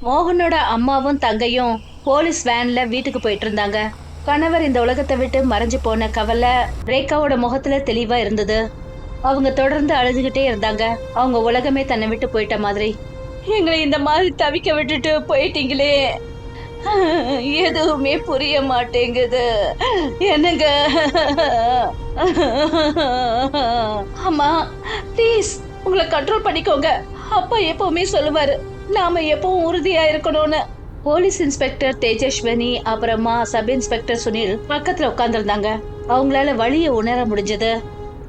மோகனோட அம்மாவும் தங்கையும் போலீஸ் வேன்ல வீட்டுக்கு போயிட்டு இருந்தாங்க. கணவர் இந்த உலகத்தை விட்டு மறைஞ்சு போன கவலை ரேகாவோட முகத்துல தெளிவா இருந்தது. அவங்க தொடர்ந்து அழுதுகிட்டே இருந்தாங்க. அவங்க உலகமே தன்னை விட்டு போயிட்ட மாதிரி. எங்களை இந்த மாதிரி தவிக்க விட்டுட்டு போயிட்டீங்களே, எதுவுமே புரிய மாட்டேங்குது என்னங்க. அம்மா ப்ளீஸ் உங்களை கண்ட்ரோல் பண்ணிக்கோங்க. அப்பா எப்பவுமே சொல்லுவாரு நாம எப்பவும் உறுதியா இருக்கணும்னு. போலீஸ் இன்ஸ்பெக்டர் தேஜஸ்வினி அப்புறமா சப் இன்ஸ்பெக்டர் சுனில் பக்கத்துல உட்கார்ந்துருந்தாங்க. அவங்களால வழிய உணர முடிஞ்சது.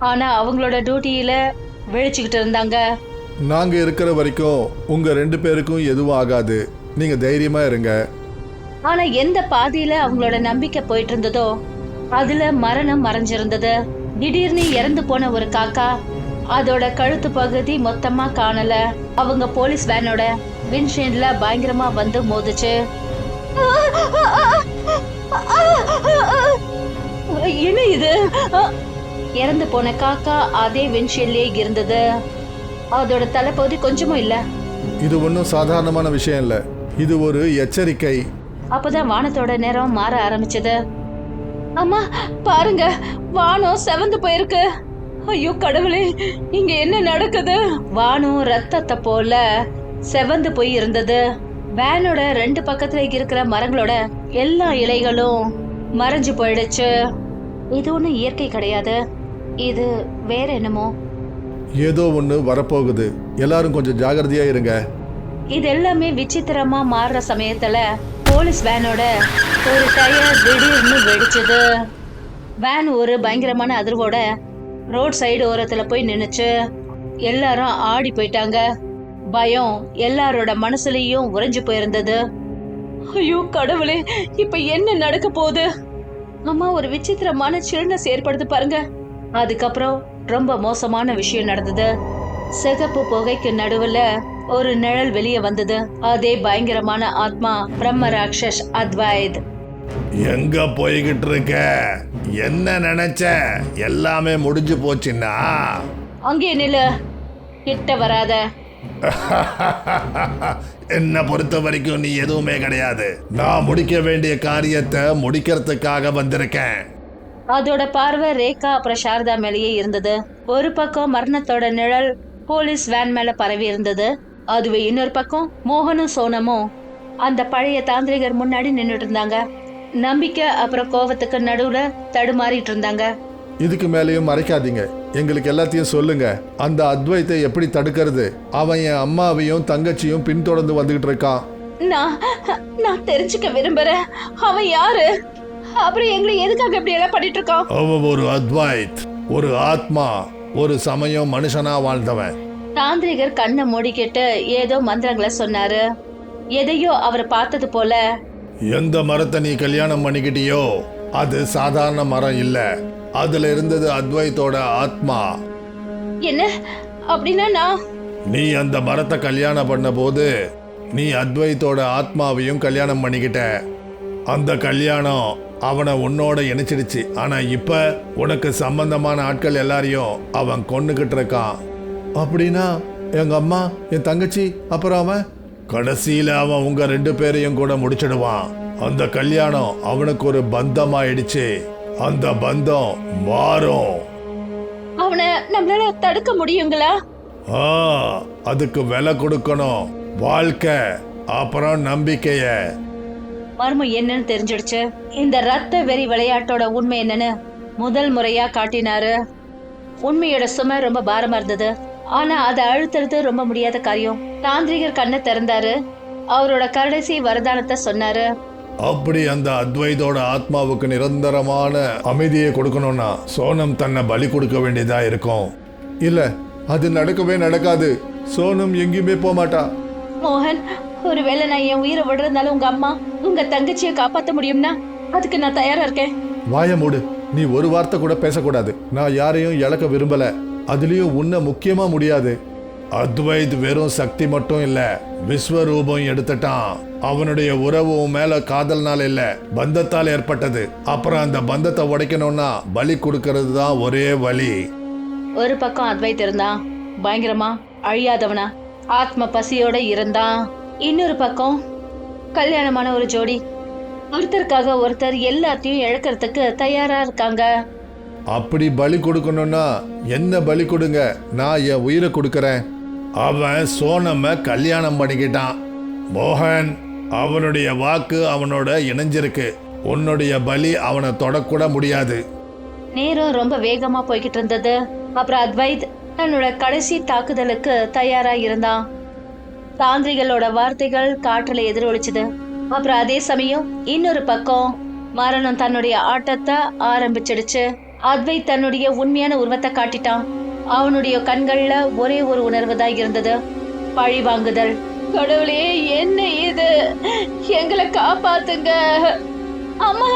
ஆனா அவங்களோட டியூட்டியில விழிச்சுக்கிட்டு இருந்தாங்க. நாங்க இருக்கிற வரைக்கும் உங்க 2 பேருக்கும் எதுவும் ஆகாது, நீங்க தைரியமா இருங்க. ஆனா எந்த பாதியில அவங்களோட நம்பிக்கை போயிட்டு இருந்ததோ அதுல மரணம் மறைஞ்சிருந்தது. திடீர்னு இறந்து போன ஒரு காக்கா அதோட கழுத்து பகுதி மொத்தமா காணல. அவங்க போலீஸ் வேனோட விண்ட்ஷீல்ட்ல பயங்கரமா வந்து மோதுச்சு. என்ன இது? இறந்து போன காக்கா அதே விண்ட்ஷீல்ட்லயே இருந்தது. அதோட தலைப்பகுதி கொஞ்சமும் இல்ல. இது ஒன்றும் சாதாரணமான விஷயம் இல்ல, இது ஒரு எச்சரிக்கை. அப்பதான் வானத்தோட நிறம் மாற ஆரம்பிச்சது. அம்மா பாருங்க, வானம் செவந்து போயிருக்கு. ஐயோ கடவுளே, இங்க என்ன நடக்குது? வானம் ரத்தத்தை போல செவந்து போய் இருந்தது. வேனோட 2 பக்கத்துல இருக்கிற மரங்களோட எல்லா இலைகளும் மறைஞ்சு போயிடுச்சு. இது ஒண்ணும் இயற்கை கிடையாது, இது வேற என்னமோ. ஏதோ ஒன்று வரப்போகுது, எல்லாரும் கொஞ்சம் ஜாகிரதையா இருங்க. இது எல்லாமே விசித்திரமா மாறுற சமயத்துல போலீஸ் வேனோட ஒரு டயர் திடீர்னு வெடிச்சது. வேன் ஒரு பயங்கரமான அதிர்வோட ரோட் சைடு ஓரத்துல போய் நின்னுச்சு. எல்லாரும் ஆடி போயிட்டாங்க. பயம் எல்லாரோட மனசுலயும் உறைஞ்சு போயிருந்தது. ஐயோ கடவுளே, இப்ப என்ன நடக்க போகுது? அம்மா ஒரு விசித்திரமான சில்னஸ் ஏற்படுது பாருங்க. அதுக்கப்புறம் ரொம்ப மோசமான விஷயம் நடந்தது. சிகப்பு புகைக்கு நடுவுல ஒரு நிழல் வெளியே வந்தது. அதே பயங்கரமான ஆத்மா பிரம்ம ராட்சஸ் அத்வைத். எங்க போய்கிட்டு இருக்க? என்ன நினைச்ச? எல்லாமே முடிஞ்சு போச்சுன்னா? அங்கே நில்லு, கிட்ட வராத. என்ன பொறுத்த வரைக்கும் நீ எதுவுமே கிடையாது. நான் முடிக்க வேண்டிய காரியத்தை முடிக்கிறதுக்காக வந்திருக்கேன். அதோட பார்வை ரேகா அப்புறம் சாரதா மேலேயே இருந்தது. ஒரு பக்கம் மரணத்தோட நிழல் போலீஸ் வேன் மேல பரவி இருந்தது. அதுவே இன்னொரு பக்கம் மோகனும் சோனமும் அந்த பழைய தாந்திரிகர் முன்னாடி நின்னுட்டு இருந்தாங்க. நம்பிக்கை அப்புறம் கோவத்துக்கு நடுவுல தடுமாறிட்டு இருந்தாங்க. இதுக்கு மேலேயும் மறைக்காதீங்க, எங்களுக்கு எல்லாத்தையும் சொல்லுங்க. அந்த அத்வைத்தை எப்படி தடுக்கிறது? அவன் என் அம்மாவையும் தங்கச்சியும் பின்தொடர்ந்து வந்துகிட்டு இருக்கான். நான் தெரிஞ்சுக்க விரும்புறேன், அவன் யாரு? அப்புறம் எங்களை எதுக்காக இப்படி எல்லாம் பண்ணிட்டு இருக்கான்? அவன் ஒரு அத்வைத், ஒரு ஆத்மா, ஒரு சமயம் மனுஷனா வாழ்ந்தவன். தாந்திரிகர் கண்ணை மூடிக்கிட்டு ஏதோ மந்திரங்களை சொன்னாரு. எதையோ அவர் பார்த்தது போல. எந்த மரத்தை நீ கல்யாணம் பண்ணிக்கிட்டியோ அது சாதாரண மரம் இல்ல, அதுல இருந்தது அத்வைத்தோட ஆத்மா. என்ன அப்படின்னா? நீ அந்த மரத்தை கல்யாணம் பண்ண போது நீ அத்வைத்தோட ஆத்மாவையும் கல்யாணம் பண்ணிக்கிட்ட. அந்த கல்யாணம் அவனை உன்னோட இணைச்சிடுச்சு. ஆனா இப்ப உனக்கு சம்பந்தமான ஆட்கள் எல்லாரையும் அவன் கொன்னுகிட்டு இருக்கான். அப்படின்னா எங்க அம்மா, என் தங்கச்சி, அப்புறம் அவன் கடைசியில அவன் உங்க 2 பேரையும் கூட முடிச்சிடுவான். அந்த கல்யாணம் அவனுக்கு ஒரு பந்தமாயிடுச்சு. அந்த பந்தம் மாறும். அவனை நம்மளால தடுக்க முடியுங்களா? அதுக்கு விலை கொடுக்கணும், வாழ்க்கை அப்புறம் நம்பிக்கைய. மர்மம் என்னன்னு தெரிஞ்சிடுச்சு. இந்த ரத்த வெறி விளையாட்டோட உண்மை என்னன்னு முதல் முறையா காட்டினாரு. உண்மையோட சுமை ரொம்ப பாரமா இருந்தது. ஆனா அதை அழுத்துறது ரொம்ப முடியாத காரியம். தாந்திரிகர் கண்ணை திறந்தாரு. அவரோட கடைசி வரதானத்தை சொன்னாரு. அப்படி அந்த அத்வைதோட ஆத்மாவுக்கு நிரந்தரமான அமைதியை கொடுக்கணும்னா சோனம் தன்னை பலி கொடுக்க வேண்டியதா இருக்கும். இல்ல, அது நடக்கவே நடக்காது. சோனம் எங்கேயுமே போக மாட்டா. மோகன், ஒருவேளை நான் என் உயிரை விடுறதுனால உங்க அம்மா உங்க தங்கச்சியை காப்பாற்ற முடியும்னா அதுக்கு நான் தயாரா இருக்கேன். வாய மூடு, நீ ஒரு வார்த்தை கூட பேசக்கூடாது. நான் யாரையும் இழக்க விரும்பல, அதுலயும் உன்னை முக்கியமா முடியாது. அத்வைத் வெறும் சக்தி மட்டும் இல்ல, விஸ்வரூபம் எடுத்துட்டான். அவனுடைய உறவு மேல காதல்னால இல்ல, பந்தத்தால் ஏற்பட்டது. அப்புறம் அந்த பந்தத்தை உடைக்கணும்னா பலி கொடுக்கறது தான் ஒரே வழி. ஒரு பக்கம் அத்வைத் இருந்தான், பயங்கரமா அழியாதவனா ஆத்ம பசியோட இருந்தான். இன்னொரு பக்கம் கல்யாணமான ஒரு ஜோடி ஒருத்தருக்காக ஒருத்தர் எல்லாத்தையும் இழக்கிறதுக்கு தயாரா இருக்காங்க. அப்படி பலி கொடுக்கணும்னா என்ன பலி கொடுங்க, நான் என் உயிரை கொடுக்கறேன். அவன் சோனம கல்யாணம் பண்ணிக்கிட்டான். மோகன், அவனுடைய வாக்கு அவனோட இணைஞ்சிருக்கு. உன்னுடைய பலி அவனை தொடக்கூட முடியாது. நேரம் ரொம்ப வேகமா போய்கிட்டு இருந்தது. அப்புறம் அத்வைத் தன்னோட கடைசி தாக்குதலுக்கு தயாரா இருந்தான். தாந்திரிகளோட வார்த்தைகள் காற்றுல எதிரொலிச்சுது. அப்புறம் அதே சமயம் இன்னொரு பக்கம் மரணம் தன்னுடைய ஆட்டத்தை ஆரம்பிச்சிடுச்சு. அத்வைத் தன்னுடைய உண்மையான உருவத்தை காட்டிட்டான். அவனுடைய கண்கள்ல ஒரே ஒரு உணர்வு தான் இருந்தது, பழி வாங்குதல். கடவுளே, என்ன இது? எங்களை காப்பாத்துங்க. அம்மா,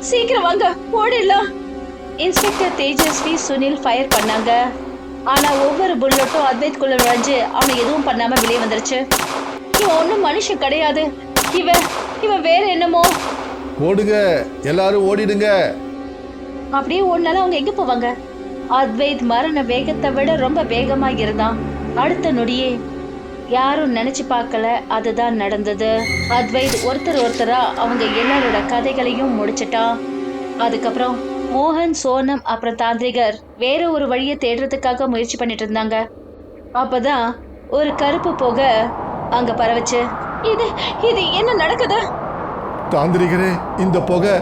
சீக்கிரம் வாங்க, ஓடிடலாம். இன்ஸ்பெக்டர் தேஜஸ்வி, சுனில் ஃபயர் பண்ணாங்க. ஆனா ஒவ்வொரு புல்லட்டும் அத்வைத் குள்ள நுழைஞ்சு அவனை எதுவும் பண்ணாம வெளியே வந்துருச்சு. இவன் ஒன்னும் மனுஷன் கிடையாது. இவன் வேற என்னமோ. ஓடுங்க, எல்லாரும் ஓடிடுங்க. அப்படியே ஓடினாலும் அவங்க எங்க போவாங்க? அத்வைத் மரண வேகத்தை விட ரொம்ப வேகமா இருந்தான். அடுத்த நொடியே யாரும் நினைச்சு பார்க்கல, அதுதான் நடந்தது. அத்வைத் ஒருத்தரா அவங்க எல்லாரோட கதைகளையும் முடிச்சிட்டான். அதுக்கப்புறம் மோகன், சோனம் அப்புறம் தாந்திரிகர் வேற ஒரு வழியை தேடுறதுக்காக முயற்சி பண்ணிட்டு இருந்தாங்க. அப்பதான் ஒரு கருப்பு புகை அங்க பரவச்சு. இது என்ன நடக்குது? தாந்திரிகரே, இந்த புகை,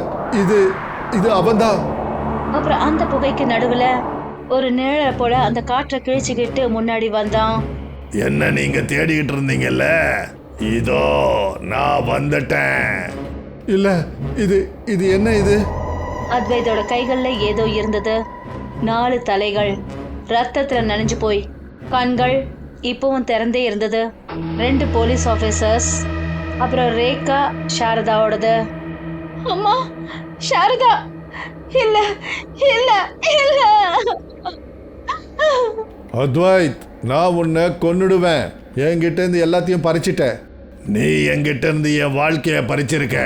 இது அவன்தான். அப்புறம் அந்த புகைக்கு நடுவுல ஒரு நிழலை போல அந்த காற்றை கிழிச்சுக்கிட்டு முன்னாடி வந்தான். என்ன நீங்க தேடிக்கிட்டு இருந்தீங்கல்ல, இதோ நான் வந்துட்டேன். இல்ல, இது என்ன? இது அத்வைதோட கைகள்ல ஏதோ இருந்தது. 4 தலைகள் ரத்தத்துல நனைஞ்சு போய், கண்கள் இப்பவும் திறந்தே இருந்தது. 2 போலீஸ் ஆபீசர்ஸ், அப்புறம் ரேகா, சாரதாவோடது. அம்மா, சாரதா! இல்ல இல்ல இல்ல. அத்வைத், நான் உன்னை கொன்னுடுவேன். என்கிட்ட இருந்து எல்லாத்தையும் பறிச்சிட்ட. நீ என்கிட்ட இருந்து என் வாழ்க்கைய பறிச்சிருக்க.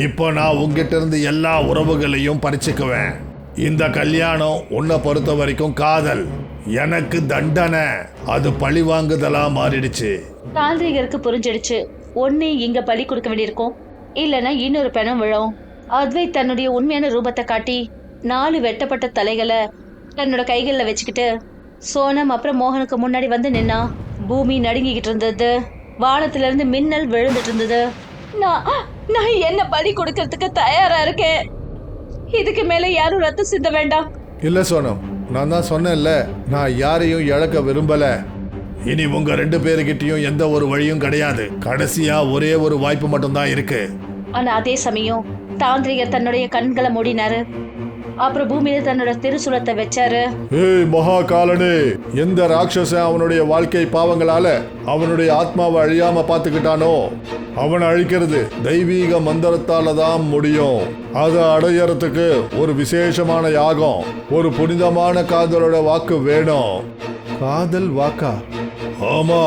இப்போ நான் உங்ககிட்ட இருந்து எல்லா உறவுகளையும் பறிச்சுக்குவேன். இந்த கல்யாணம் உன்னை பொறுத்த வரைக்கும் காதல், எனக்கு தண்டனை. அது பழி வாங்குதலா மாறிடுச்சு. தாந்திரிகருக்கு புரிஞ்சிடுச்சு, ஒன்னே இங்க பலி கொடுக்க வேண்டியிருக்கும், இல்லைன்னா இன்னொரு பெணம் விழும். அத்வைத் தன்னுடைய உண்மையான ரூபத்தை காட்டி 4 வெட்டப்பட்ட தலைகளை தன்னோட கைகளில் வச்சுக்கிட்டு சோனம் அப்புறம் மோகனுக்கு முன்னாடி வந்து நின்னா. பூமி நடுங்கிக்கிட்டு இருந்தது. வானத்துல இருந்து மின்னல் விழுந்துட்டு இருந்தது. நான் என்ன பலி கொடுக்கறதுக்கு தயாரா இருக்கேன். இதுக்கு மேல யாரும் ரத்தம் சிந்த வேண்டாம். இல்ல சோனம், நான் தான் சொன்னேன்ல, நான் யாரையும் இழக்க விரும்பல. இனி உங்க 2 பேருக்கிட்டையும் எந்த ஒரு வழியும் கிடையாது. கடைசியா ஒரே ஒரு வாய்ப்பு மட்டும்தான் இருக்கு. ஆனா அதே சமயம் தாந்திரிகர் தன்னுடைய கண்களை மூடினாரு. அப்புறம் பூமியில தன்னோட திருசுலத்தை வச்சாரு. ஏய் மகா காலனே, எந்த ராட்சசன் அவனுடைய வாழ்க்கை பாவங்களால அவனுடைய ஆத்மாவை அழியாம பாத்துக்கிட்டானோ, அவனை அழிக்கிறது தெய்வீக மந்திரத்தால தான் முடியும். அதை அடையறதுக்கு ஒரு விசேஷமான யாகம், ஒரு புனிதமான காதலோட வாக்கு வேணும். காதல் வாக்கா? ஆமா,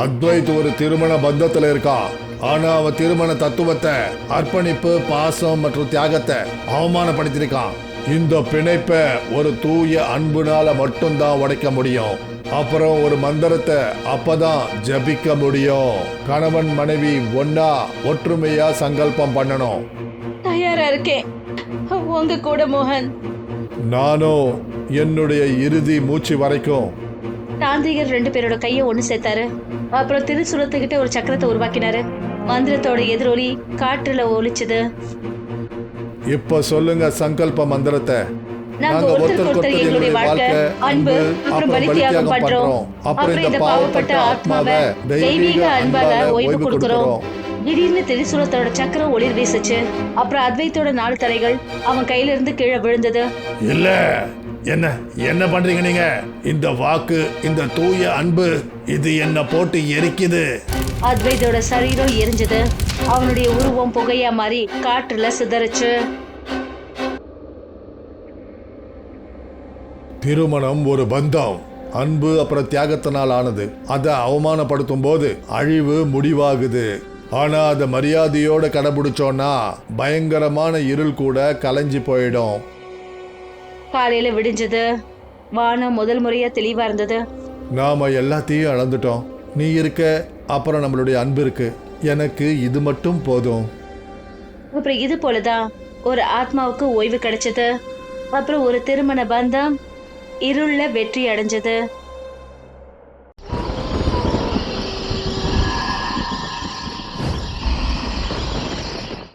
அத்வைத் ஒரு திருமண பந்தத்துல இருக்கான். ஆனா அவன் திருமண தத்துவத்தை, அர்ப்பணிப்பு, பாசம் மற்றும் தியாகத்தை அவமானப்படுத்திருக்கான். இந்த பிணைப்பை ஒரு தூய அன்புனால மட்டும்தான் உடைக்க முடியும். அப்புறம் ஒரு மந்திரத்தை அப்பதான் ஜபிக்க முடியும். கணவன் மனைவி ஒன்னா ஒற்றுமையா சங்கல்பம் பண்ணணும். தயாரா இருக்கேன் உங்க கூட மோகன். நானும் என்னுடைய இறுதி மூச்சு வரைக்கும். தாந்திரிகர் 2 பேரோட கையை ஒண்ணு சேர்த்தாரு. அப்புறம் திருசுலத்துக்கிட்ட ஒரு சக்கரத்தை உருவாக்கினாரு. மந்திரத்தோட எதிரொலி காற்றுல ஒலிச்சது. இப்ப சொல்லுங்க சங்கல்ப மந்திரத்தை. நாங்க ஒருத்தருக்கு எங்களுடைய வாழ்க்கை, அன்பு அப்புறம் பலித்தியாகம் பண்றோம். அப்புறம் இந்த பாவப்பட்ட ஆத்மாவை தெய்வீக அன்பால ஓய்வு கொடுக்கிறோம். திடீர்னு திரிசூலத்தோட சக்கரம் ஒளிர் வீசுச்சு. அப்புறம் அத்வைத்தோட 4 தலைகள் அவன் கையில இருந்து கீழே விழுந்தது. இல்ல, என்ன பண்றீங்க நீங்க? இந்த வாக்கு, இந்த தூய அன்பு, இது என்ன போட்டு எரிக்குது. அத்வைத்தோட சரீரம் எரிஞ்சது. அவனுடைய உருவம் புகையா மாறி காற்றுல சிதறிச்சு. திருமணம் ஒரு பந்தம், அன்பு அப்புறம் தியாகத்தினால் ஆனது. அதை அவமானப்படுத்தும் போது அழிவு முடிவாகுது. ஆனா அதை மரியாதையோட கடைபிடிச்சோன்னா பயங்கரமான இருள் கூட கலைஞ்சு போயிடும். காலையில விடிஞ்சது. வானம் முதல் முறையா தெளிவா இருந்தது. நாம எல்லாத்தையும் அளந்துட்டோம். நீ இருக்க, அப்புறம் நம்மளுடைய அன்பு இருக்கு. எனக்கு இது மட்டும் போதும். அப்புறம் இது போலதான் ஒரு ஆத்மாவுக்கு ஓய்வு கிடைச்சது. அப்புறம் ஒரு திருமண பந்தம் இருள்ல வெற்றி அடைஞ்சது.